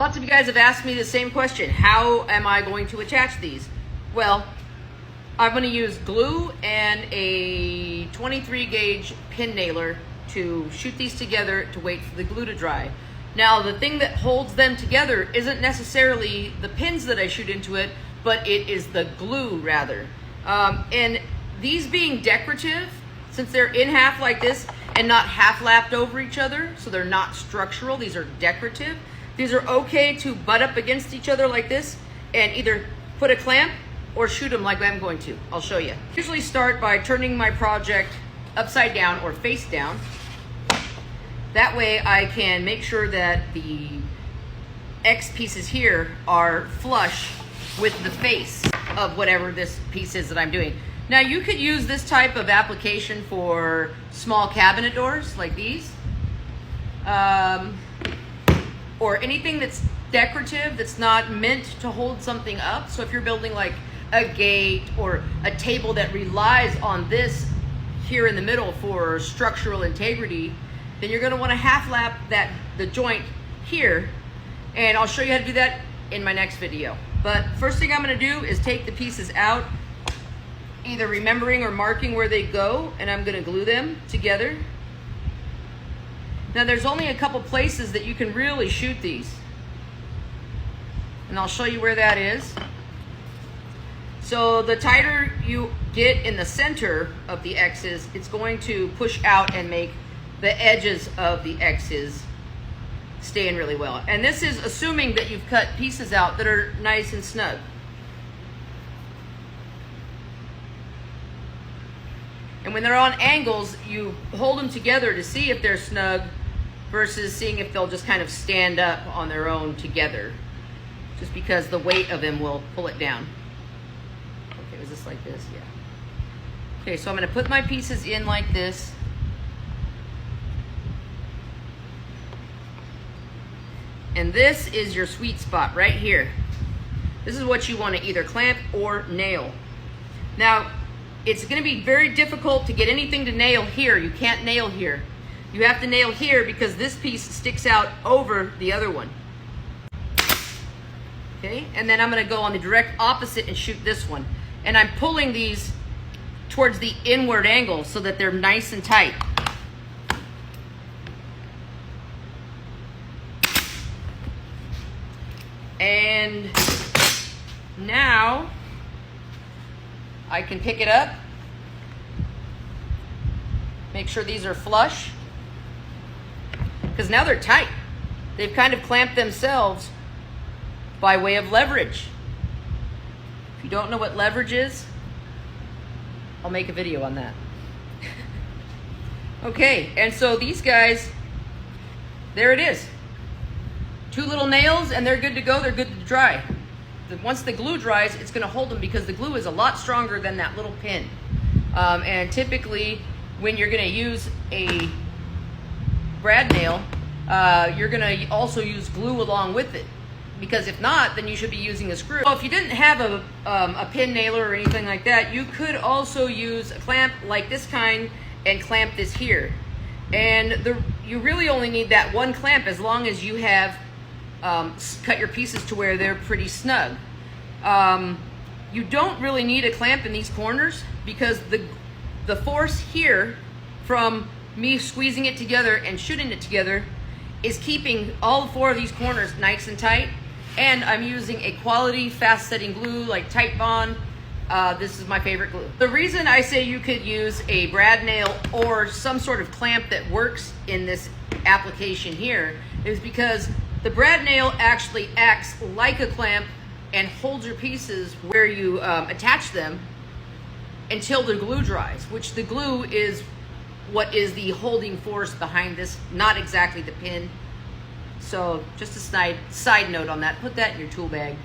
Lots of you guys have asked me the same question. How am I going to attach these? Well, I'm going to use glue and a 23 gauge pin nailer to shoot these together to wait for the glue to dry. Now, the thing that holds them together isn't necessarily the pins that I shoot into it, but it is the glue rather. And these being decorative, since they're in half like this and not half lapped over each other, so they're not structural, these are decorative. These are okay to butt up against each other like this and either put a clamp or shoot them like I'm going to. I'll show you. Usually start by turning my project upside down or face down. That way I can make sure that the X pieces here are flush with the face of whatever this piece is that I'm doing. Now you could use this type of application for small cabinet doors like these. Or anything that's decorative that's not meant to hold something up. So if you're building like a gate or a table that relies on this here in the middle for structural integrity, then you're gonna wanna half lap the joint here, and I'll show you how to do that in my next video. But first thing I'm gonna do is take the pieces out, either remembering or marking where they go, and I'm gonna glue them together. Now there's only a couple places that you can really shoot these, and I'll show you where that is. So the tighter you get in the center of the X's, it's going to push out and make the edges of the X's stay in really well. And this is assuming that you've cut pieces out that are nice and snug. And when they're on angles, you hold them together to see if they're snug versus seeing if they'll just kind of stand up on their own together, just because the weight of them will pull it down. Okay, was this like this? Yeah. Okay, so I'm gonna put my pieces in like this. And this is your sweet spot right here. This is what you want to either clamp or nail. Now, it's going to be very difficult to get anything to nail here. You can't nail here. You have to nail here because this piece sticks out over the other one. Okay, and then I'm going to go on the direct opposite and shoot this one. And I'm pulling these towards the inward angle so that they're nice and tight. And now I can pick it up, make sure these are flush, because now they're tight. They've kind of clamped themselves by way of leverage. If you don't know what leverage is, I'll make a video on that. Okay, and so these guys, there it is. 2 little nails and they're good to go, they're good to dry. Once the glue dries, it's gonna hold them because the glue is a lot stronger than that little pin. And typically, when you're gonna use a brad nail, you're gonna also use glue along with it. Because if not, then you should be using a screw. So if you didn't have a pin nailer or anything like that, you could also use a clamp like this kind and clamp this here. And you really only need that one clamp as long as you have cut your pieces to where they're pretty snug. You don't really need a clamp in these corners because the force here from me squeezing it together and shooting it together is keeping all 4 of these corners nice and tight. And I'm using a quality fast setting glue like Titebond. This is my favorite glue. The reason I say you could use a brad nail or some sort of clamp that works in this application here is because the brad nail actually acts like a clamp and holds your pieces where you attach them until the glue dries, which the glue is what is the holding force behind this, not exactly the pin. So just a side note on that, put that in your tool bag.